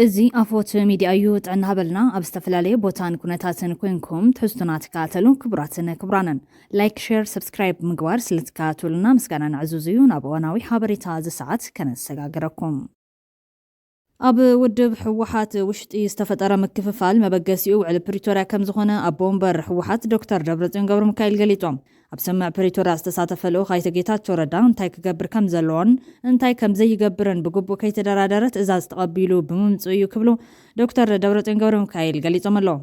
እዚ ኣፎት ሚድያ እዩ ጥዕና ሃበልና ኣብ ዝተፈላለዩ ቦታን ኩነታትን ኮይንኩም ትሕዝቱና ትከታተሉ ክቡራትን ክቡራንን ላይክ ሼር ሰብስክራይብ ምግባር ስለትከታተሉና ምስጋና ንዕዙዝ እዩ ናብ እዋናዊ ሓበሬታ ዝሰዓት ከነሰጋግረኩም ኣብ ውድብ ሕወሓት ውሽጢ ዝተፈጠረ ምክፍፋል መበገሲኡ ውዕል ፕሪቶሪያ ከም ዝኾነ ኣቦ ወንበር ሕወሓት ዶክተር ደብረጽዮን ገብረሚካኤል ገሊጾም ኣብ ሰማዕ ፕሪቶሪያ ዝተሳተፈ ልኡኽ ኣይተ ጌታቸው ረዳ እንታይ ክገብር ከም ዘለዎን እንታይ ከም ዘይገብርን ብግቡእ ከይተደራደረ ትእዛዝ ተቐቢሉ ብምምጽኡ እዩ ክብሉ ዶክተር ደብረጽዮን ገብረሚካኤል ገሊጾም ኣለዉ።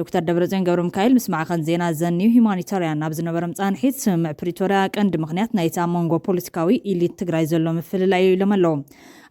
ዶክተር ደብረጽዮን ገብረሚካኤል ምስ ማዕኸን ዜና ዘኒው ሂማኒታርያን ናብ ዝነበረ ምጻንሒት ሰማዕ ፕሪቶሪያ ቀንዲ ምኽንያት ናይቲ ኣብ መንጎ ፖለቲካዊ ኢሊት ትግራይ ዘሎ ምፍልላይ እዩ ኢሎም ኣለዉ።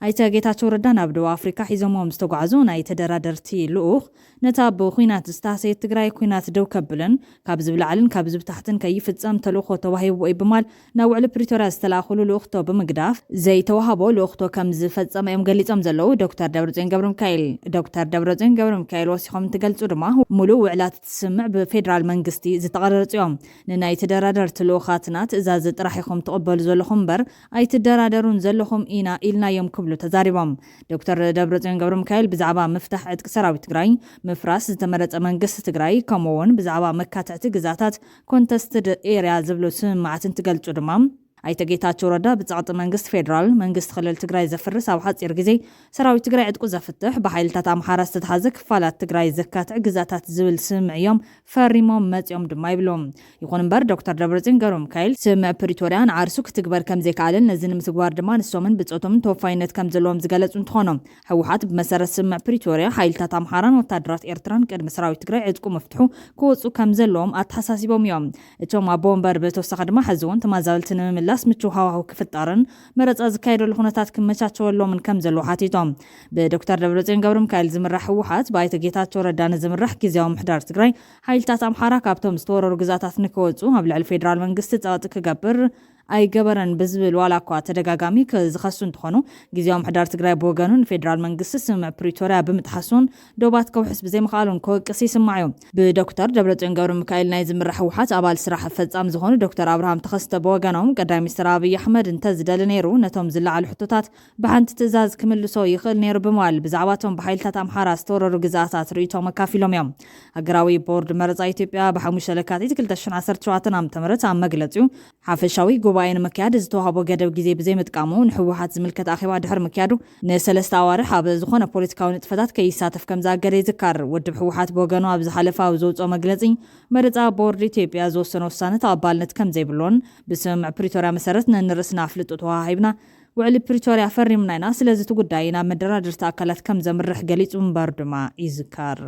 ኣይተ ጌታቸው ረዳ ናብ ደቡብ ኣፍሪካ ሒዞሞም ዝተጓዓዙ ናይ ተደራደርቲ ልኡኽ ነታ ብኹናት ዝታሰየት ትግራይ ኩናት ደው ከብልን ካብ ዝብላዕልን ካብ ዝብታሕትን ከይፍጸም ተልእኾ ተዋሂብዎ እዩ ብማል ናብ ውዕል ፕሪቶሪያ ዝተላኸሉ ልኡኽቶ ብምግዳፍ ዘይተዋሃቦ ልኡኽቶ ከም ዝፈጸመ እዮም ገሊጾም ዘለዉ ዶክተር ደብረጽዮን ገብረሚካኤል ዶክተር ደብረጽዮን ገብረሚካኤል ወሲኾም እንትገልጹ ድማ ሙሉእ ውዕላት ትስምዕ ብፌደራል መንግስቲ ዝተቐረጹ እዮም ንናይ ተደራደርቲ ልኡኻትና ትእዛዝ ጥራሕ ኢኹም ትቕበሉ ዘለኹም እምበር ኣይትደራደሩን ዘለኹም ኢና ኢልናዮም ክብሉ ተዛሪቦም ዶክተር ደብረጽዮን ገብረሚካኤል ብዛዕባ ምፍታሕ ዕጥቂ ሰራዊት ትግራይ ምፍራስ ዝተመረጸ መንግስቲ ትግራይ ከምኡውን ብዛዕባ መካትዕቲ ግዛታት ኮንተስትድ ኤርያ ዝብሉ ስምማዓትን ትገልጹ ድማ ኣይተ ጌታቸው ረዳ ብጸቕጢ መንግስቲ ፌደራል መንግስቲ ክልል ትግራይ ዘፍርስ ኣብ ሓጺር ግዜ ሰራዊት ትግራይ ዕጥቁ ዘፍትሕ ብሓይልታት ኣምሓራ ዝተተሓዘ ክፋላት ትግራይ ዘካትዕ ግዛታት ዝብል ስምዕ እዮም ፈሪሞም መጺኦም ድማ ይብሎም። ይኹን እምበር ዶክተር ደብረጽዮን ገብረሚካኤል ስምዕ ፕሪቶሪያ ንዓርሱ ክትግበር ከም ዘይከኣልን ነዚ ንምትግባር ድማ ንሶምን ብጾቶምን ተወፋይነት ከም ዘለዎም ዝገለጹ እንትኾኖም ሕወሓት ብመሰረት ስምዕ ፕሪቶሪያ ሓይልታት ኣምሓራን ወታደራት ኤርትራን ቅድሚ ሰራዊት ትግራይ ዕጥቁ መፍትሑ ክወፁ ከም ዘለዎም ኣተሓሳሲቦም እዮም። እቶም ኣቦ ወንበር ብተወሳኺ ድማ ሕዚ እውን ተመዛበልቲ ንምምላስ ምቹው ሃዋህው ክፍጠርን መረፃ ዝካየደሉ ኩነታት ክመቻቸወሎምን ከም ዘለዎ ሓቲቶም ብዶክተር ደብረጽዮን ገብረሚካኤል ዝምራሕ ሕወሓት ብኣይተ ጌታቸው ረዳ ዝምራሕ ጊዜያዊ ምሕዳር ትግራይ ሓይልታት ኣምሓራ ካብቶም ዝተወረሩ ግዛታት ንክወፁ ኣብ ልዕሊ ፌደራል መንግስቲ ጸቕጢ ክገብር ኣይገበረን ብዝብል ዋላ እኳ ተደጋጋሚ ዝኸሱ እንትኾኑ ጊዜያዊ ምሕዳር ትግራይ ብወገኑን ፌደራል መንግስቲ ስምዕ ፕሪቶሪያ ብምጥሓሱን ዶባት ከውሕስ ብዘይምኽኣሉን ከወቅስ ይስማዕ እዩ። ብዶክተር ደብረጽዮን ገብረሚካኤል ናይ ዝምራሕ ሕወሓት ኣባል ስራሕ ፈጻሚ ዝኾኑ ዶክተር ኣብርሃም ተኸስተ ብወገኖም ቀዳማይ ሚኒስትር ኣብይ ኣሕመድ እንተዝደሊ ነይሩ ነቶም ዝለዓሉ ሕቶታት ብሓንቲ ትእዛዝ ክምልሶ ይኽእል ነይሩ ብምባል ብዛዕባቶም ብሓይልታት ኣምሓራ ዝተወረሩ ግዛታት ርእይቶም ኣካፊሎም እዮም። ሃገራዊ ቦርድ መረፃ ኢትዮጵያ ብ5 ለካቲት 2017 ዓ.ም ኣብ መግለፂኡ ሓፈሻዊ ጉባኤ ንምክያድ ዝተዋሃቦ ገደብ ግዜ ብዘይምጥቃሙ ንሕወሓት ዝምልከት ኣኼባ ድሕሪ ምክያዱ ንሰለስተ ኣዋርሕ ኣብ ዝኾነ ፖለቲካዊ ንጥፈታት ከይሳተፍ ከም ዝኣገደ ይዝካር። ውድብ ሕወሓት ብወገኑ ኣብ ዝሓለፈ ኣብ ዘውፅኦ መግለፂ መረፃ ቦርድ ኢትዮጵያ ዝወሰነ ውሳነ ተቐባልነት ከም ዘይብሎን ብስምምዕ ፕሪቶሪያ መሰረት ነንርእስና ኣፍልጦ ተዋሂብና ውዕሊ ፕሪቶሪያ ፈሪምና ኢና ስለዚ እቲ ጉዳይ ናብ መደራደርቲ ኣካላት ከም ዘምርሕ ገሊጹ እምበር ድማ ይዝካር።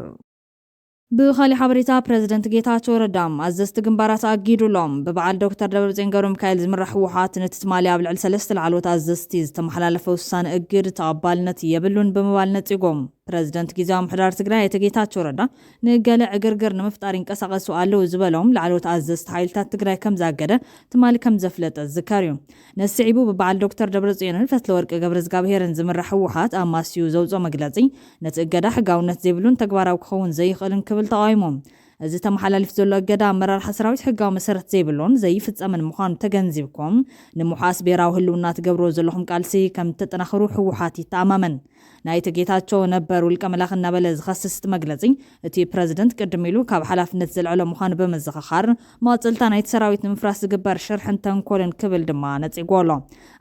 ብኻሊ ሓበሬታ ፕሬዝደንት ጌታቸው ረዳም ኣዘዝቲ ግንባራት ኣጊዱሎም ብበዓል ዶክተር ደብረጽዮን ገብረሚካኤል ዝምራሕ ሕወሓት ነቲ ትማሊ ኣብ ልዕሊ 3 ላዕለዎት ኣዘዝቲ ዝተመሓላለፈ ውሳነ እግድ ተቐባልነት የብሉን ብምባል ነጺጎም ፕሬዝደንት ጊዜያዊ ምሕዳር ትግራይ ኣይተ ጌታቸው ረዳ ንገለ ዕግርግር ንምፍጣር ይንቀሳቐሱ ኣለዉ ዝበሎም ላዕለዎት ኣዘዝቲ ሓይልታት ትግራይ ከም ዘኣገደ ትማሊ ከም ዘፍለጠ ዝዝከር እዩ። ነስዒቡ ብበዓል ዶክተር ደብረጽዮንን ፈትለወርቂ ገብረዝጋብሄርን ዝምራሕ ሕወሓት ኣብ ማስዩ ዘውፅኦ መግለፂ ነቲ እገዳ ሕጋውነት ዘይብሉን ተግባራዊ ክኸውን ዘይኽእልን ክብል ተቃዊሞም እዚ ተመሓላሊፍ ዘሎ እገዳ ኣመራርሓ ሰራዊት ሕጋዊ መሰረት ዘይብሉን ዘይፍጸምን ምዃኑ ተገንዚብኩም ንምሓስ ብሄራዊ ህልውና ትገብሮ ዘለኹም ቃልሲ ከም ተጠናኽሩ ሕወሓት ይተኣማመን። ናይቲ ጌታቸው ነበር ውልቀ መላኽ እናበለ ዝኸስስ መግለፂ እቲ ፕሬዝደንት ቅድም ኢሉ ካብ ሓላፍነት ዘልዕሎ ምዃኑ ብምዝኽኻር መቕፅልታ ናይቲ ሰራዊት ንምፍራስ ዝግበር ሽርሕን ተንኮልን ክብል ድማ ነፂጎ ኣሎ።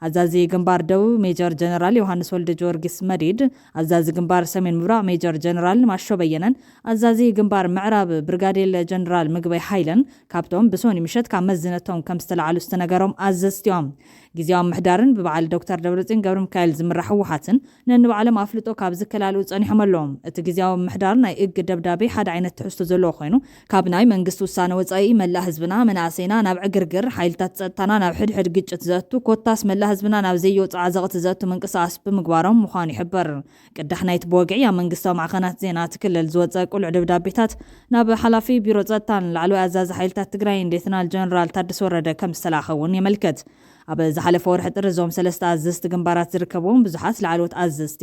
ኣዛዚ ግንባር ደቡብ ሜጀር ጀነራል ዮሃንስ ወልደ ጀወርጊስ መዲድ፣ ኣዛዚ ግንባር ሰሜን ምብራቕ ሜጀር ጀነራል ማሾ በየነን፣ ኣዛዚ ግንባር ምዕራብ ብርጋዴር ጀነራል ምግበይ ሃይለን ካብቶም ብሶኒ ምሸት ካብ መዝነቶም ከም ዝተለዓሉ ዝተነገሮም ኣዘዝቲኦም ጊዜያዊ ምሕዳርን ብበዓል ዶክተር ደብረጽዮን ገብረሚካኤል ዝምራሕ ሕወሓትን ነንባዕሎም ኣፍልጦ ካብ ዝከላልኡ ጸኒሖም ኣለዎም። እቲ ጊዜያዊ ምሕዳር ናይ እግድ ደብዳቤ ሓደ ዓይነት ትሕዝቶ ዘለዎ ኮይኑ ካብ ናይ መንግስቲ ውሳነ ወጻኢ መላእ ህዝብና መናእሰይና ናብ ዕግርግር ሓይልታት ጸጥታና ናብ ሕድሕድ ግጭት ዘእቱ ኮታስ መላእ ህዝብና ናብ ዘይወፅዓ ዘቕቲ ዘእቱ ምንቅስቓስ ብምግባሮም ምዃኑ ይሕበር። ቅዳሕ ናይቲ ብወግዒ ኣብ መንግስታዊ ማዕኸናት ዜና ትክልል ዝወፀ ቁልዕ ደብዳቤታት ናብ ሓላፊ ቢሮ ጸጥታን ላዕለዋይ ኣዛዚ ሓይልታት ትግራይ ሌተናል ጀነራል ታደሰ ወረደ ከም ዝተላኸ እውን የመልከት። ኣብ ዝሓለፈ ወርሒ ጥሪ እዞም 3 ኣዘዝቲ ግንባራት ዝርከብዎም ብዙሓት ላዕለዎት ኣዘዝቲ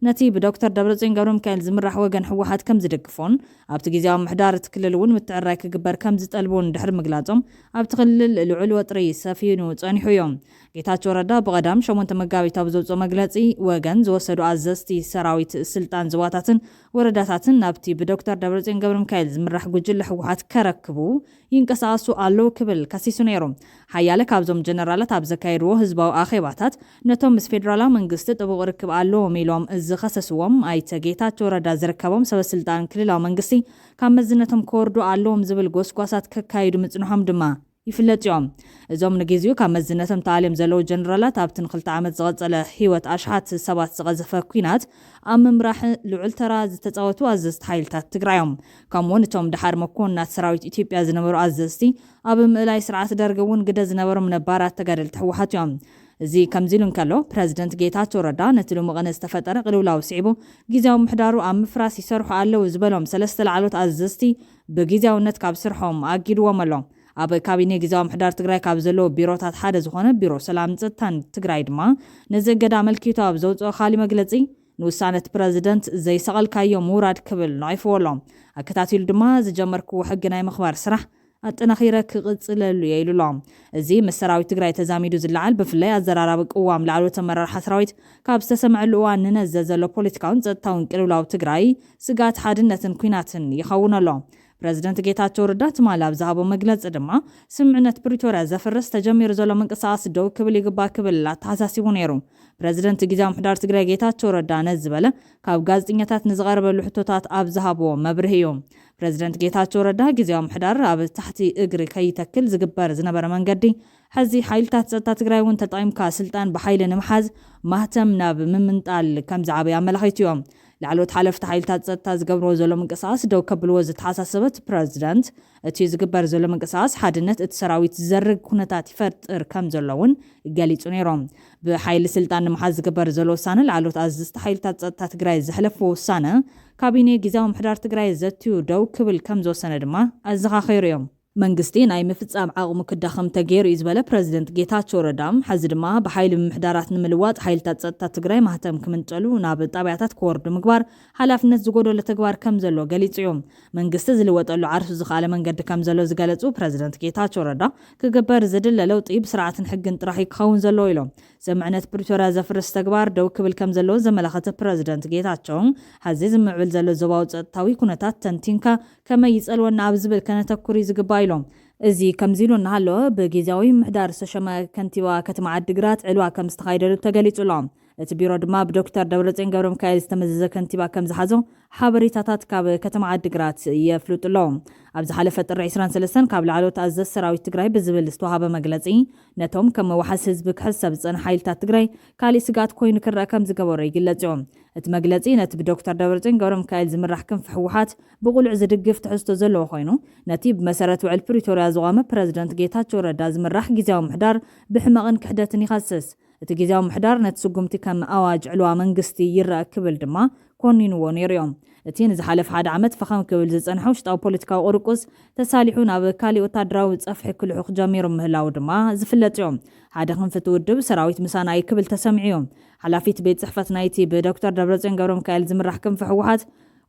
نتي بدكتور دبرتين قبرم كان زمرح وجن حوحات كم زدقفون أبتجيزاهم محدار تكللون متعرق كبر كم زت قلبون دحر مقلاتهم أبتخلل العلو طريس سفينو تاني حيوم ጌታቸው ረዳ በቀዳም ሸሞንተ መጋቢት አብዘውጾ መግለጺ ወገን ዝወሰዱ አዘዝቲ ሰራዊት ስልጣን ዝዋታትን ወረዳታትን ናብቲ በዶክተር ደብረጽዮን ገብረሚካኤል ዝምራሕ ጉጅለ ህወሓት ከረክቡ ይንቀሳቀሱ አለው ክብል ከሲሱ ነይሮም ሓያለ ካብዞም ጀነራላት ኣብ ዘካይድዎ ህዝባዊ ኣኼባታት ነቶም ምስ ፌደራላዊ መንግስቲ ጥቡቅ ርክብ ኣለዎም ኢሎም ዝኸሰስዎም ኣይተ ጌታቸው ረዳ ዝርከቦም ሰበስልጣን ክልላዊ መንግስቲ ካብ መዝነቶም ከወርዱ ኣለዎም ዝብል ጎስጓሳት ከካይዱ ምጽንሖም ድማ ይፍለጥዮም እዞም ንግዚኡ ካብ መዝነቶም ተዓልዮም ዘለው ጀነራላት ኣብትን 2 ዓመት ዝቐጸለ ህይወት ኣሽሓት ሰባት ዝቐዘፈ ኩናት ኣብ ምምራሕ ልዑል ተራ ዝተጻወቱ ኣዘዝቲ ሓይልታት ትግራዮም ከምኡውን እቶም ድሓር መኮንናት ሰራዊት ኢትዮጵያ ዝነበሩ ኣዘዝቲ ኣብ ምእላይ ስርዓት ደርጊ እውን ግደ ዝነበሮም ነባራት ተጋደልቲ ህወሓት እዮም እዚ ከምዚሉን ከሎ ፕሬዝደንት ጌታቸው ረዳ ነቲ ልሙቕነ ዝተፈጠረ ቅልውላው ስዒቡ ጊዜያዊ ምሕዳሩ ኣብ ምፍራስ ይሰርሑ ኣለው ዝበሎም ሰለስተ ላዕሎት ኣዘዝቲ ብጊዜያውነት ካብ ስርሖም ኣጊድዎም ኣሎ ኣብ ካቢኔ ጊዜያዊ ምሕዳር ትግራይ ካብ ዘለዎ ቢሮታት ሓደ ዝኾነ ቢሮ ሰላም ጸጥታን ትግራይ ድማ ነዚ ገዳ መልኪቱ ኣብ ዘውፅኦ ካሊእ መግለጺ ንውሳነት ፕሬዝደንት ዘይሰቐልካዮ ምውራድ ክብል ነቒፍዎሎም ኣከታቲሉ ድማ ዝጀመርክዎ ሕጊ ናይ ምኽባር ስራሕ ኣጠናኺረ ክቕጽለሉ የኢሉሎም እዚ ምስ ሰራዊት ትግራይ ተዛሚዱ ዝለዓል ብፍላይ ኣዘራራቢ ቅዋም ላዕሎት ኣመራርሓ ሰራዊት ካብ ዝተሰምዐሉ እዋን ንነዘ ዘሎ ፖለቲካውን ጸጥታውን ቅልውላው ትግራይ ስጋት ሓድነትን ኩናትን ይኸውን ኣሎ ፕሬዝደንት ጌታቸው ረዳ ትማል ኣብ ዝሃቦ መግለጺ ድማ ስምዕነት ፕሪቶሪያ ዘፍርስ ተጀሚሩ ዘሎ ምንቅስቓስ ደው ክብል ይግባእ ክብል ኣተሓሳሲቡ ነይሩ ፕሬዝደንት ጊዜያዊ ምሕዳር ትግራይ ጌታቸው ረዳ ነዚ ዝበለ ካብ ጋዜጠኛታት ንዝቐረበሉ ሕቶታት ኣብ ዝሃቦ መብርሂ እዩ ፕሬዝደንት ጌታቸው ረዳ ጊዜያዊ ምሕዳር ኣብ ታሕቲ እግሪ ከይተክል ዝግበር ዝነበረ መንገዲ ሕዚ ሓይልታት ጸጥታ ትግራይ እውን ተጠቒምካ ስልጣን ብሓይሊ ንምሓዝ ማህተም ናብ ምምንጣል ከም ዝዓበየ ኣመላኺቱ እዮም ላዕሎት ሓለፍቲ ሓይልታት ጸጥታ ዝገብርዎ ዘሎ ምንቅስቓስ ደው ከብልዎ ዝተሓሳሰበት ፕሬዝደንት እቲ ዝግበር ዘሎ ምንቅስቓስ ሓድነት እቲ ሰራዊት ዝዘርግ ኩነታት ይፈጥር ከም ዘለውን ገሊጹ ነይሮም ብሓይሊ ስልጣን ንምሓዝ ዝግበር ዘሎ ውሳነ ላዕሎት ኣዘዝቲ ሓይልታት ጸጥታ ትግራይ ዘሕለፍዎ ውሳነ ካቢኔ ጊዜያዊ ምሕዳር ትግራይ ዘትዩ ደው ክብል ከም ዝወሰነ ድማ ኣዘኻኺሩ እዮም መንግስቲ ናይ ምፍጻም ዓቕሙ ክዳኸም ተገይሩ እዩ ዝበለ ፕሬዝደንት ጌታቸው ረዳም ሕዚ ድማ ብሓይሊ ምምሕዳራት ንምልዋጥ ሓይልታት ጸጥታ ትግራይ ማህተም ክምንጨሉ ናብ ጣብያታት ክወርዱ ምግባር ሓላፍነት ዝጎደሎ ተግባር ከም ዘሎ ገሊጹ እዮም መንግስቲ ዝልወጠሉ ዓርሱ ዝኽኣለ መንገዲ ከም ዘሎ ዝገለጹ ፕሬዝደንት ጌታቸው ረዳ ክግበር ዝድለ ለውጢ ብስርዓትን ሕግን ጥራሕ ክኸውን ዘለዎ ኢሎም ስምዕነት ፕሪቶሪያ ዘፍርስ ተግባር ደው ክብል ከም ዘለዎ ዘመላኸተ ፕሬዝደንት ጌታቸው ሕዚ ዝምዕብል ዘሎ ዞባዊ ጸጥታዊ ኩነታት ተንቲንካ ከመይ ይጸልወና ኣብ ዝብል ከነተኩር ዝግባእ ኢሎም እዚ ከምዚሉ እናሃሎ ብጊዜያዊ ምሕዳር ዝተሸመ ከንቲባ ከተማ ዓዲግራት ዕልዋ ከም ዝተኻየደሉ ተገሊጹሎም እቲ ቢሮ ድማ ብዶክተር ደብረጽዮን ገብረሚካኤል ዝተመዘዘ ከንቲባ ከም ዝሓዞ ሓበሬታታት ካብ ከተማ ዓዲግራት የፍልጡሎም ኣብ ዝሓለፈ ጥሪ 23 ካብ ላዕሎት ኣዘዝ ሰራዊት ትግራይ ብዝብል ዝተዋሃበ መግለጺ ነቶም ከም መዋሓስ ህዝቢ ክሕሰብ ዝጸንሐ ሓይልታት ትግራይ ካሊእ ስጋት ኮይኑ ክረአ ከም ዝገበሮ ይግለጽ እዮም እቲ መግለጺ ነቲ ብዶክተር ደብረጽዮን ገብረሚካኤል ዝምራሕ ክንፊ ህወሓት ብቁልዕ ዝድግፍ ትሕዝቶ ዘለዎ ኮይኑ ነቲ ብመሰረት ውዕል ፕሪቶሪያ ዝቆመ ፕሬዝደንት ጌታቸው ረዳ ዝምራሕ ጊዜያዊ ምሕዳር ብሕማቕን ክሕደትን ይኸስስ እቲ ጊዜያዊ ምሕዳር ነቲ ስጉምቲ ከም ኣዋጅ ዕልዋ መንግስቲ ይረአ ክብል ድማ ኮኒንዎ ነይሩ እዮም እቲ ንዝሓለፈ 1 ዓመት ፈኸም ክብል ዝጸንሐ ውሽጣዊ ፖለቲካዊ ቁርቁስ ተሳሊሑ ናብ ካሊእ ወታደራዊ ጸፍሒ ክልዑ ጀሚሩ ምህላው ድማ ዝፍለጥ እዮም ሓደ ክንፊ ትውድብ ሰራዊት ምሳና ክብል ተሰሚዑ እዮም ሓላፊት ቤት ጽሕፈት ናይቲ ብዶክተር ደብረጽዮን ገብረሚካኤል ዝምራሕ ክንፊ ህወሓት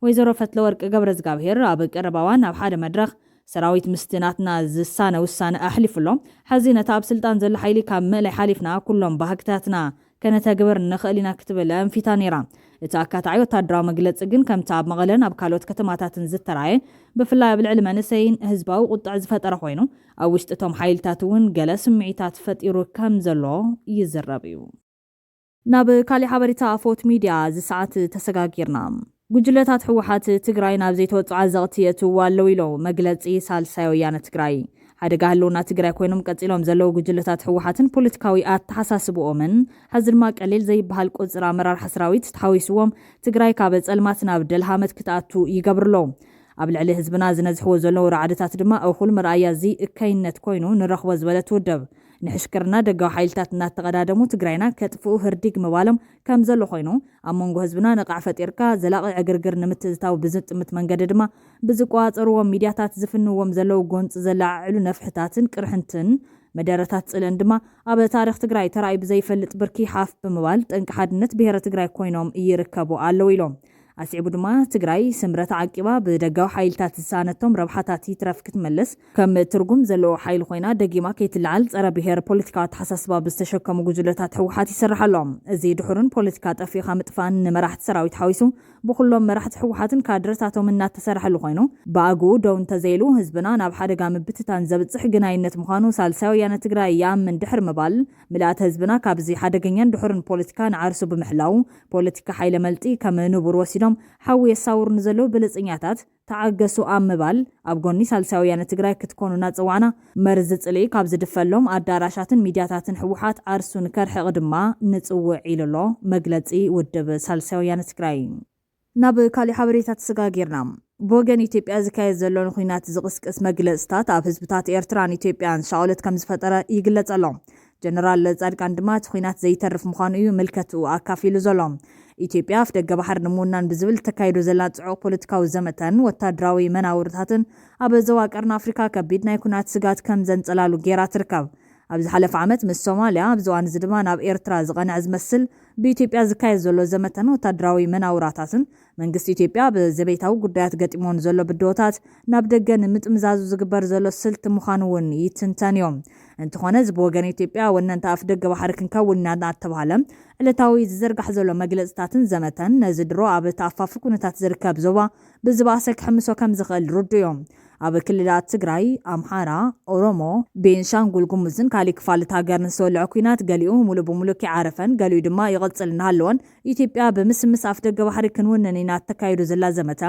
ወይዘሮ ፈትለወርቅ ገብረዝጋብሄር ኣብ ቀረባዋን ኣብ ሓደ መድረኽ ሰራዊት ምስትናትና ዝሳነ ውሳነ ኣሕሊፍሎም ሕዚ ነታ ኣብ ስልጣን ዘሎ ሓይሊ ካብ ምእላይ ሓሊፍና ኩሎም ባህግታትና ከነተግብር ንኽእል ኢና ክትብል ኣንፊታ ነይራ እቲ ኣካታዒ ወታደራዊ መግለፂ ግን ከምቲ ኣብ መቐለን ኣብ ካልኦት ከተማታትን ዝተራየ ብፍላይ ኣብ ልዕሊ መንእሰይን ህዝባዊ ቁጣዕ ዝፈጠረ ኮይኑ ኣብ ውሽጢ እቶም ሓይልታት እውን ገለ ስምዒታት ፈጢሩ ከም ዘሎ ይዝረብ እዩ ናብ ካሊእ ሓበሬታ ኣፎት ሚድያ ዝሰዓት ተሰጋጊርና ጉጅለታት ህወሓት ትግራይ ናብ ዘይተወፅዓ ዘቕቲ የትውዋ ኣለው ኢሎም መግለፂ ሳልሳይ ወያነ ትግራይ ሓደጋ ህልውና ትግራይ ኮይኖም ቀፂሎም ዘለው ጉጅለታት ህወሓትን ፖለቲካዊ ኣተሓሳስብኦምን ሕዚ ድማ ቀሊል ዘይበሃል ቁፅር ኣመራርሓ ሰራዊት ተሓዊስዎም ትግራይ ካብ ጸልማት ናብ ደልሃመት ክትኣቱ ይገብርሎም ኣብ ልዕሊ ህዝብና ዝነዝሕዎ ዘለው ራዕድታት ድማ እኹል ምርኣያ እዚ እካይነት ኮይኑ ንረኽቦ ዝበለ ትውደብ ንሕሽክርና ደጋዊ ሓይልታት እናተቐዳደሙ ትግራይና ከጥፍኡ ህርዲግ ምባሎም ከም ዘሎ ኮይኑ ኣብ መንጎ ህዝብና ንቃዕ ፈጢርካ ዘላቒ ዕግርግር ንምትእትታው ብዝጥምት መንገዲ ድማ ብዝቋፀርዎም ሚድያታት ዝፍንዎም ዘለው ጎንፂ ዘላዕሉ ነፍሕታትን ቅርሕንትን መደረታት ጽለን ድማ ኣብ ታሪኽ ትግራይ ተራይ ብዘይፈልጥ ብርኪ ሓፍ ብምባል ጠንቂ ሓድነት ብሄረ ትግራይ ኮይኖም ይርከቡ ኣለዉ ኢሎም ኣስዒቡ ድማ ትግራይ ስምረት ዓቂባ ብደጋዊ ሓይልታት ዝሳነቶም ረብሓታት ይትረፍ ክትመለስ ከም ትርጉም ዘለዎ ሓይሊ ኮይና ደጊማ ከይትለዓል ጸረ ብሄር ፖለቲካዊ ተሓሳስባ ብዝተሸከሙ ጉጅለታት ሕወሓት ይሰርሕ ኣሎ እዚ ድሕሩን ፖለቲካ ጠፊኻ ምጥፋን ንመራሕቲ ሰራዊት ሓዊሱ ብኩሎም መራሕቲ ሕወሓትን ካድረታቶም እናተሰርሐሉ ኮይኑ ብኣግኡ ደው እንተዘይሉ ህዝብና ናብ ሓደጋ ምብትታን ዘብፅሕ ግናይነት ምዃኑ ሳልሳይ ወያነ ትግራይ ይኣምን ድሕር ምባል ምልኣት ህዝብና ካብዚ ሓደገኛን ድሕሩን ፖለቲካ ንዓርሱ ብምሕላው ፖለቲካ ሓይለ መልጢ ከም ንቡር ወሲዶም ሓዊ የሳውሩ ንዘለዉ ብልጽኛታት ተዓገሱ ኣብ ምባል ኣብ ጎኒ ሳልሳይ ወያነ ትግራይ ክትኮኑና ጽዋዕና መርዚ ጽልኢ ካብ ዝድፈሎም ኣዳራሻትን ሚድያታትን ሕወሓት ዓርሱ ንከርሕቕ ድማ ንጽውዕ ኢሉሎ መግለጺ ውድብ ሳልሳይ ወያነ ትግራይ ናብ ካሊእ ሓበሬታት ተሰጋጊርና ብወገን ኢትዮጵያ ዝካየድ ዘሎ ኩናት ዝቕስቅስ መግለጽታት ኣብ ህዝብታት ኤርትራን ኢትዮጵያን ሻውለት ከም ዝፈጠረ ይግለጽ ኣሎ ጀነራል ጻድቃን ድማ እቲ ኩናት ዘይተርፍ ምዃኑ እዩ ምልከትኡ ኣካፊሉ ዘሎ ኢትዮጵያ ኣብ ደገ ባሕር ንምውናን ብዝብል ተካይዶ ዘላ ጽዑቕ ፖለቲካዊ ዘመተን ወታደራዊ መናውርታትን ኣብ ዞባ ቀርኒ ኣፍሪካ ከቢድ ናይ ኩናት ስጋት ከም ዘንጸላሉ ጌራ ትርከብ ኣብ ዝሓለፈ ዓመት ምስ ሶማልያ ኣብ ዝዋን ድማ ናብ ኤርትራ ዝቐንዐ ዝመስል ብኢትዮጵያ ዝካየድ ዘሎ ዘመተን ወታደራዊ መናውራታትን መንግስቲ ኢትዮጵያ ብዘቤታዊ ጉዳያት ገጢሞን ዘሎ ብድሆታት ናብ ደገ ንምጥምዛዙ ዝግበር ዘሎ ስልቲ ምዃኑ እውን ይትንተን እዮም እንተኾነ ብወገን ኢትዮጵያ ወነንታ ኣፍ ደገ ባሕሪ ክንከውን እናተባሃለ ዕለታዊ ዝዘርጋሕ ዘሎ መግለጽታትን ዘመተን ነዚ ድሮ ኣብ ተኣፋፊ ኩነታት ዝርከብ ዞባ ብዝባሰ ክሕምሶ ከም ዝኽእል ርዱ እዮም ኣብ ክልላት ትግራይ ኣምሓራ ኦሮሞ ቤንሻንጉል ጉሙዝን ካሊእ ክፋልት ሃገርን ዝተወልዐ ኩናት ገሊኡ ሙሉእ ብሙሉእ ይዓረፈን ገሊኡ ድማ ይቕጽል እናሃለወን ኢትዮጵያ ብምስምስ ኣፍ ደገ ባሕሪ ክንውንን ኢና ተካይዱ ዘላ ዘመተ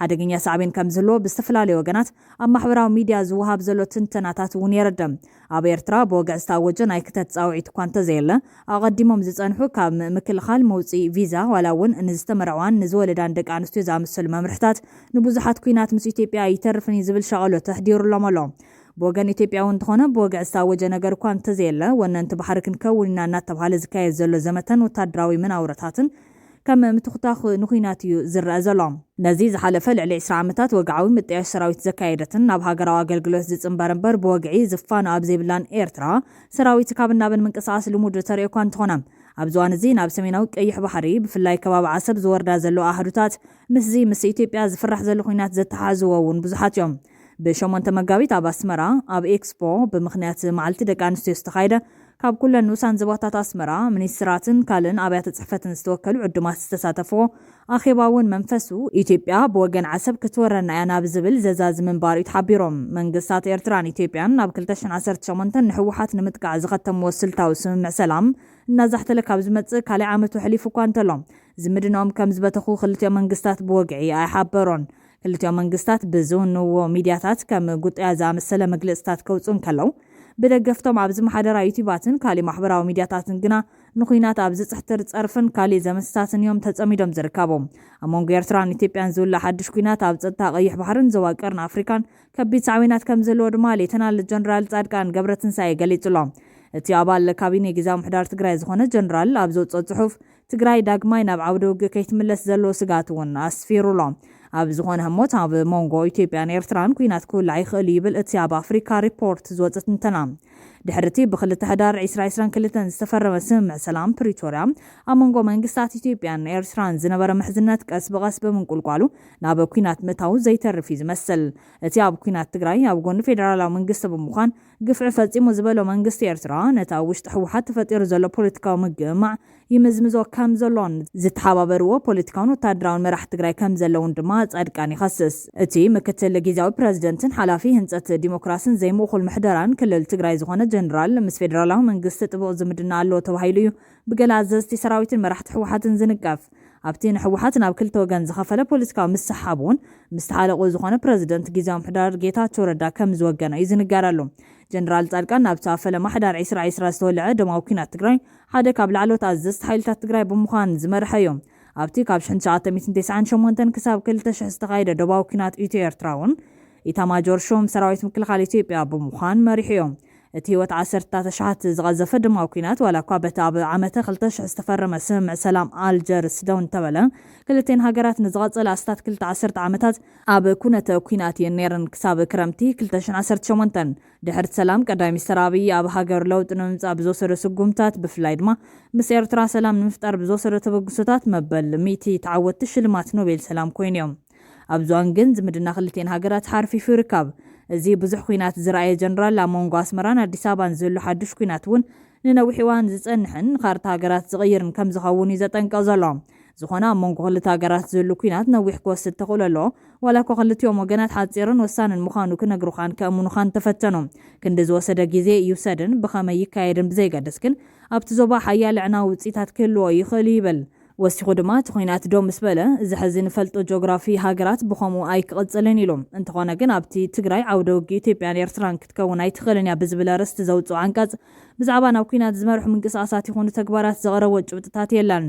ሓደገኛ ሳዕቤን ከም ዝህልዎ ብዝተፈላለዩ ወገናት ኣብ ማሕበራዊ ሚድያ ዝወሃብ ዘሎ ትንተናታት እውን የረድም ኣብ ኤርትራ ብወግዕ ዝታወጀ ናይ ክተት ጻውዒት እኳ እንተዘየለ ኣቐዲሞም ዝጸንሑ ካብ ምክልኻል መውፅኢ ቪዛ ዋላ እውን ንዝተመርዐዋን ንዝወለዳን ደቂ ኣንስትዮ ዝኣመሰሉ መምርሕታት ንብዙሓት ኩናት ምስ ኢትዮጵያ ይተርፍን ዝብል ሸቐሎ ተሕዲሩሎም ኣሎ ብወገን ኢትዮጵያ እውን እንተኾነ ብወግዕ ዝታወጀ ነገር እኳ እንተዘየለ ወነንቲ ባሕሪ ክንከውን ኢና እናተባሃለ ዝካየድ ዘሎ ዘመተን ወታደራዊ መናውረታትን ከም ምትኽታኽ ንኩናት እዩ ዝረአ ዘሎ ነዚ ዝሓለፈ ልዕሊ 20 ዓመታት ወግዓዊ ምጥያሽ ሰራዊት ዘካየደትን ናብ ሃገራዊ ኣገልግሎት ዝጽምበር እምበር ብወግዒ ዝፋኑ ኣብ ዘይብላን ኤርትራ ሰራዊት ካብ ናብን ምንቅስቓስ ልሙድ ተርእዮ እኳ እንተኾነ ኣብ ዝዋን እዚ ናብ ሰሜናዊ ቀይሕ ባሕሪ ብፍላይ ከባቢ ዓሰብ ዝወርዳ ዘሎ ኣህዱታት ምስ ኢትዮጵያ ዝፍራሕ ዘሎ ኩናት ዘተሓዝዎ እውን ብዙሓት እዮም ብሸሞንተ መጋቢት ኣብ ኣስመራ ኣብ ኤክስፖ ብምኽንያት መዓልቲ ደቂ ኣንስትዮ ዝተኻየደ ካብ ኩለን ንኡሳን ዞባታት ኣስመራ ሚኒስትራትን ካልእን ኣብያተ ጽሕፈትን ዝተወከሉ ዕዱማት ዝተሳተፍዎ ኣኼባ እውን መንፈሱ ኢትዮጵያ ብወገን ዓሰብ ክትወረና እያ ናብ ዝብል ዘዛዝ ምንባር እዩ ተሓቢሮም መንግስታት ኤርትራን ኢትዮጵያን ናብ 2018 ንሕወሓት ንምጥቃዕ ዝኸተምዎ ስልታዊ ስምምዕ ሰላም እናዛሕተለ ካብ ዝመጽእ ካሊእ ዓመቱ ሕሊፉ እኳ እንተሎ ዝምድኖም ከም ዝበተኹ ክልቲኦም መንግስታት ብወግዒ ኣይሓበሮን ክልቲኦም መንግስታት ብዝውንዎ ሚድያታት ከም ጉጥያ ዝኣመሰለ መግለጽታት ከውፅኡ ከለው ብደገፍቶም ኣብ ዝመሓደራ ዩቲዩባትን ካሊእ ማሕበራዊ ሚድያታትን ግና ንኩናት ኣብ ዝጽሕትር ጸርፍን ካሊእ ዘመስታትን እዮም ተጸሚዶም ዝርከቦም ኣብ መንጎ ኤርትራን ኢትዮጵያን ዝውላዕ ሓድሽ ኩናት ኣብ ጸጥታ ቀይሕ ባሕርን ዞባ ቀርኒ ኣፍሪካን ከቢድ ሳዕቤናት ከም ዘለዎ ድማ ሌተናል ጀነራል ጻድቃን ገብረትንሳኤ ገሊጹሎም እቲ ኣባል ካቢኔ ግዝያዊ ምሕዳር ትግራይ ዝኾነ ጀነራል ኣብ ዘውፅኦ ጽሑፍ ትግራይ ዳግማይ ናብ ዓውደ ውግእ ከይትምለስ ዘለዎ ስጋት እውን ኣስፊሩሎ ኣብ ዝኾነ ህሞት ኣብ መንጎ ኢትዮጵያን ኤርትራን ኩናት ክውላዕ ይኽእል ይብል እቲ ኣብ ኣፍሪካ ሪፖርት ዝወፀት እንተና ድሕርቲ ብክልተ ሕዳር 2022 ዝተፈረመ ስምምዕ ሰላም ፕሪቶሪያ ኣብ መንጎ መንግስታት ኢትዮጵያን ኤርትራን ዝነበረ ምሕዝነት ቀስ ብቐስ ብምንቁልቋሉ ናብ ኩናት ምእታው ዘይተርፍ ዝመስል እቲ ኣብ ኩናት ትግራይ ኣብ ጎኒ ፌደራላዊ መንግስቲ ብምዃን ግፍዒ ፈጺሙ ዝበሎ መንግስቲ ኤርትራ ነታ ውሽጢ ሕወሓት ተፈጢሩ ዘሎ ፖለቲካዊ ምግማዕ ይምዝምዞ ከም ዘሎን ዝተሓባበርዎ ፖለቲካውን ወታደራውን መራሒ ትግራይ ከም ዘለውን ድማ ጻድቃን ይኸስስ እቲ ምክትል ጊዜያዊ ፕሬዝደንትን ሓላፊ ህንጸት ዲሞክራሲን ዘይምኡኹል ምሕደራን ክልል ትግራይ ዝኾነ ጀነራል ምስ ፌደራላዊ መንግስቲ ጥቡቕ ዝምድና ኣሎ ተባሂሉ እዩ ብገለ ኣዘዝቲ ሰራዊትን መራሕቲ ሕወሓትን ዝንቀፍ ኣብቲ ንሕወሓት ናብ ክልተ ወገን ዝኸፈለ ፖለቲካዊ ምስሓብ እውን ምስተሓለቑ ዝኾነ ፕሬዝደንት ጊዜያዊ ምሕዳር ጌታቸው ረዳ ከም ዝወገነ እዩ ዝንገረሉ ጀነራል ጻድቃን ናብ ተፈለማ ሕዳር 2020 ዝተወልዐ ደማዊ ኩናት ትግራይ ሓደ ካብ ላዕሎት ኣዘዝቲ ሓይልታት ትግራይ ብምዃን ዝመርሐ እዮም ኣብቲ ካብ 1998 ክሳብ 2000 ዝተኻየደ ደባዊ ኩናት ኢትዮ ኤርትራ እውን ኢታማጆር ሹም ሰራዊት ምክልኻል ኢትዮጵያ ብምዃን መሪሑ እዮም እቲ ህይወት 10 ሸሓት ዝቐዘፈ ድማዊ ኩናት ዋላ እኳ በቲ ኣብ ዓመተ 2000 ዝተፈረመ ስምምዕ ሰላም ኣልጀርስ ደው እንተበለ ክልቴን ሃገራት ንዝቐጸለ ኣስታት 2 ዓመታት ኣብ ኩነተ ኩናት የነረን ክሳብ ክረምቲ 2018 ድሕሪ ሰላም ቀዳማይ ሚኒስትር አብይ ኣብ ሃገር ለውጥ ንምምጻእ ብዝወሰደ ስጉምታት ብፍላይ ድማ ምስ ኤርትራ ሰላም ንምፍጣር ብዝወሰደ ተበግሶታት መበል 100 ተዓወቲ ሽልማት ኖቤል ሰላም ኮይኖም ኣብ ዞን ግን ዝምድና ክልቴን ሃገራት ሓርፊፉ ይርከብ እዚ ብዙሕ ኩናት ዝረኣየ ጀነራል ኣሞንጎ ኣስመራን ኣዲስ ኣበባን ዘሎ ሓድሽ ኩናት እውን ንነዊሕ እዋን ዝጸንሕን ካርታ ሃገራት ዝቕይርን ከም ዝኸውን እዩ ዘጠንቀቕ ዘሎ ዝኾነ ኣሞንጎ ክልተ ሃገራት ዘሎ ኩናት ነዊሕ ክወስድ ተኽእሎ ኣሎ ዋላ እኳ ክልቲኦም ወገናት ሓፂርን ወሳንን ምዃኑ ክነግሩኻን ከእምኑኻን ተፈተኑ ክንዲ ዝወሰደ ግዜ ይውሰድን ብኸመይ ይካየድን ብዘይገድስ ግን ኣብቲ ዞባ ሓያል ዕናዊ ውፅኢታት ክህልዎ ይኽእል ይብል ወሲኹ ድማ እቲ ኩናት ዶ ምስ በለ እዚ ሕዚ ንፈልጦ ጂኦግራፊ ሃገራት ብኸምኡ ኣይክቕፅልን ኢሎም እንተኾነ ግን ኣብቲ ትግራይ ዓውደ ውግእ ኢትዮጵያን ኤርትራን ክትከውን ኣይትኽእልን እያ ብዝብል ኣርእስቲ ዘውፅኡ ዓንቀጽ ብዛዕባ ናብ ኩናት ዝመርሑ ምንቅስቓሳት ይኹኑ ተግባራት ዘቕረቦ ጭብጥታት የለን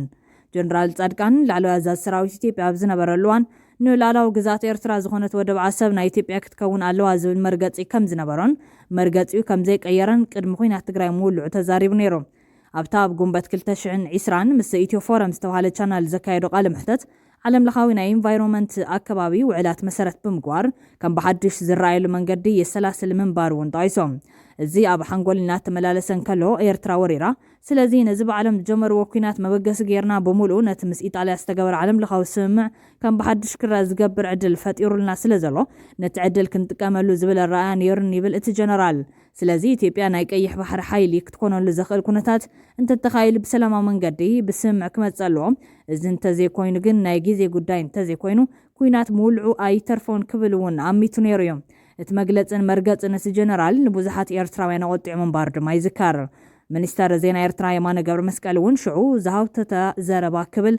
ጀነራል ጻድቃን ላዕለዋይ ኣዛዚ ሰራዊት ኢትዮጵያ ኣብ ዝነበረሉ እዋን ንላዕለዋዊ ግዛት ኤርትራ ዝኾነት ወደብ ዓሰብ ናይ ኢትዮጵያ ክትከውን ኣለዋ ዝብል መርገፂ ከም ዝነበሮን መርገፂኡ ከም ዘይቀየረን ቅድሚ ኩናት ትግራይ ምውልዑ ተዛሪቡ ነይሩ ኣብታ ኣብ ጉንበት 2020 ምስ ኢትዮ ፎረም ዝተባሃለ ቻናል ዘካየዶ ቃለ ምሕተት ዓለም ለኻዊ ናይ ኢንቫይሮንመንት ኣከባቢ ውዕላት መሰረት ብምግባር ከም ብሓድሽ ዝረኣየሉ መንገዲ የሰላስል ምንባር እውን ጠቂሶም እዚ ኣብ ሓንጎል እናተመላለሰን ከሎ ኤርትራ ወሪራ ስለዚ ነዚ ብዓለም ዝጀመርዎ ኩናት መበገሲ ጌርና ብምሉእ ነቲ ምስ ኢጣልያ ዝተገበረ ዓለም ለኻዊ ስምምዕ ከም ብሓድሽ ክረአ ዝገብር ዕድል ፈጢሩልና ስለ ዘሎ ነቲ ዕድል ክንጥቀመሉ ዝብል ኣረኣያ ነይሩን ይብል እቲ ጀነራል ስለዚ ኢትዮጵያ ናይ ቀይሕ ባሕሪ ሓይሊ ክትኮነሉ ዘኽእል ኩነታት እንተተኻይሉ ብሰላማዊ መንገዲ ብስምምዕ ክመጽእ ኣለዎ እዚ እንተዘይኮይኑ ግን ናይ ግዜ ጉዳይ እንተዘይኮይኑ ኩናት ምውልዑ ኣይተርፎን ክብል እውን ኣሚቱ ነይሩ እዮም እቲ መግለጽን መርገጽን እቲ ጀነራል ንብዙሓት ኤርትራውያን ኣቆጢዑ ምንባር ድማ ይዝካር ሚኒስተር ዜና ኤርትራ የማነ ገብረ መስቀል እውን ሽዑ ዝሃውተተ ዘረባ ክብል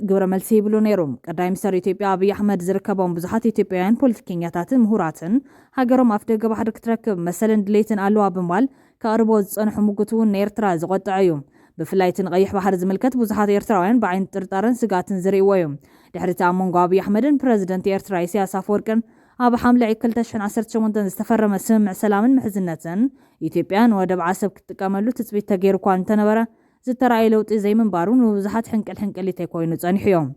ግብረ መልሲ ይብሉ ነይሮም ቀዳማይ ሚኒስትር ኢትዮጵያ አብይ አሕመድ ዝርከቦም ብዙሓት ኢትዮጵያውያን ፖለቲከኛታትን ምሁራትን ሃገሮም ኣፍ ደገ ባሕሪ ክትረክብ መሰለን ድሌትን ኣለዋ ብምባል ከቕርቦ ዝጸንሑ ሙግቱን ንኤርትራ ዝቆጥዑ እዩ ብፍላይትን ቀይሕ ባሕሪ ዝምልከት ብዙሓት ኤርትራውያን ብዓይኒ ጥርጣረን ስጋትን ዝርእይዎ እዮም ድሕሪ ኣሞንጎ አብይ አሕመድን ፕረዚደንት ኤርትራ ኢሳያስ ኣፈወርቅን ኣብ ሓምለ 2018 ዝተፈረመ ስምምዕ ሰላምን ምሕዝነትን ኢትዮጵያን ወደብ ዓሰብ ክትጥቀመሉ ትፅቢት ተገይሩ እኳ እንተነበረ ዝተረኣየ ለውጢ ዘይምንባሩ ንብዙሓት ሕንቅል እንተይኮይኑ ጸኒሑ እዮም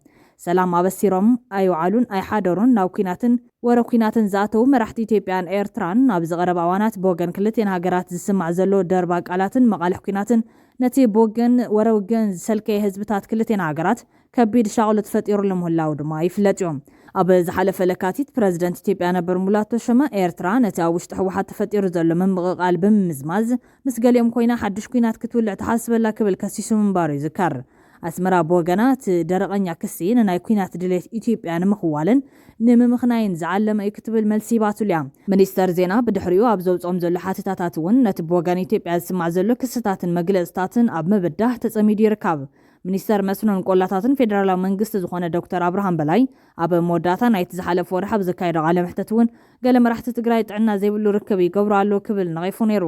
ሰላም ኣበሲሮም ኣይወዓሉን ኣይሓደሩን ናብ ኩናትን ወረ ኩናትን ዝኣተው መራሕቲ ኢትዮጵያን ኤርትራን ኣብ ዝቐረባ እዋናት ብወገን ክልቴን ሃገራት ዝስማዕ ዘሎ ደርባ ቃላትን መቃልሕ ኩናትን ነቲ ብወገን ወረ ውግን ዝሰልከየ ህዝብታት ክልቴን ሃገራት ከቢድ ሻቕሎ ተፈጢሩሉ ምህላው ድማ ይፍለጥ እዮም ኣብ ዝሓለፈ ለካቲት ፕረዚደንት ኢትዮጵያ ነበር ሙላቶ ሸማ ኤርትራ ነቲ ኣብ ውሽጢ ህወሓት ተፈጢሩ ዘሎ ምምቕቓል ብምዝማዝ ምስ ገሊኦም ኮይና ሓድሽ ኩናት ክትውልዕ ተሓስበላ ክብል ከሲሱ ምንባሩ ይዝከር ኣስመራ ብወገናት ደረቐኛ ክሲ ንናይ ኩናት ድሌት ኢትዮጵያ ንምኽዋልን ንምምኽናይን ዝዓለመ እዩ ክትብል መልሲ ይባቱልያ ሚኒስተር ዜና ብድሕሪኡ ኣብ ዘውፅኦም ዘሎ ሓተታታት እውን ነቲ ብወገን ኢትዮጵያ ዝስማዕ ዘሎ ክስታትን መግለጽታትን ኣብ ምብዳህ ተጸሚዱ ይርከብ ሚኒስተር መስኖን ቆላታትን ፌደራላዊ መንግስቲ ዝኾነ ዶክተር አብርሃም በላይ ኣብ መወዳእታ ናይቲ ዝሓለፈ ወርሒ ኣብ ዘካየደ ቃለ መሕተት እውን ገለ መራሕቲ ትግራይ ጥዕና ዘይብሉ ርክብ ይገብሩ ኣሎ ክብል ነቒፉ ነይሩ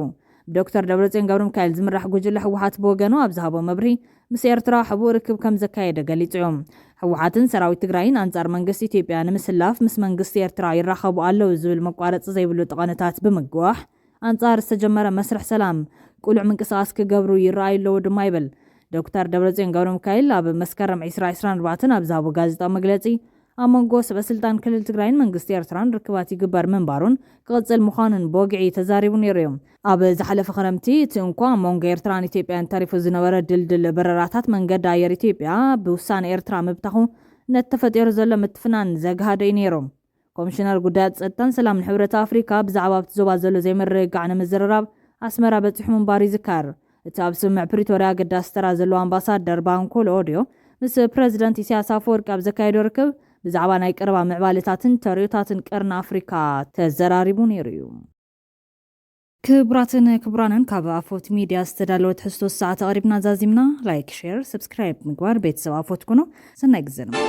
ዶክተር ደብረጽዮን ገብረ ሚካኤል ዝምራሕ ጉጅለ ህወሓት ብወገኑ ኣብ ዝሃቦ መብሪ ምስ ኤርትራ ሕቡእ ርክብ ከም ዘካየደ ገሊጹ እዮም ህወሓትን ሰራዊት ትግራይን አንጻር መንግስቲ ኢትዮጵያ ንምስላፍ ምስ መንግስቲ ኤርትራ ይራኸቡ ኣለዉ ዝብል መቋረፂ ዘይብሉ ጥቐንታት ብምግዋሕ አንጻር ዝተጀመረ መስርሕ ሰላም ቁሉዕ ምንቅስቓስ ክገብሩ ይረኣዩ ኣለዉ ድማ ይብል ዶክተር ደብረጽዮን ገብረ ሚካኤል ኣብ መስከረም 2024 ኣብ ዝሃቦ ጋዜጣዊ መግለጺ ኣብ መንጎ ሰበስልጣን ክልል ትግራይን መንግስቲ ኤርትራን ርክባት ይግበር ምንባሩን ክቕጽል ምዃኑን በወግዒ ተዛሪቡ ነይሩ እዮም ኣብ ዝሓለፈ ክረምቲ እቲ እንኳ መንጎ ኤርትራን ኢትዮጵያን ተሪፉ ዝነበረ ድልድል በረራታት መንገዲ ኣየር ኢትዮጵያ ብውሳነ ኤርትራ ምብታኹ ነቲ ተፈጢሩ ዘሎ ምትፍናን ዘግሃደ እዩ ነይሮም ኮሚሽነር ጉዳያት ጸጥታን ሰላምን ሕብረት ኣፍሪካ ብዛዕባ ኣብቲ ዞባ ዘሎ ዘይምርግጋዕ ንምዝርራብ ኣስመራ በፂሑ ምንባሩ ይዝካር እቲ ኣብ ስምምዕ ፕሪቶርያ ገዳሲ ተራ ዘለዎ ኣምባሳደር ባንኮሎ ኦድዮ ምስ ፕረዚደንት ኢሳያስ ኣፈወርቂ ኣብ ዘካየዶ ርክብ ብዛዕባ ናይ ቀረባ ምዕባለታትን ተሪዮታትን ቀርኒ ኣፍሪካ ተዘራሪቡ ነይሩ እዩ ክቡራትን ክቡራንን ካብ ኣፎት ሚድያ ዝተዳለወ ትሕዝቶ ሰዓት ተቐሪብና ዛዚምና ላይክ ሼር ሰብስክራይብ ምግባር ቤተሰብ ኣፎት ኩኑ ሰናይ ግዜ ነው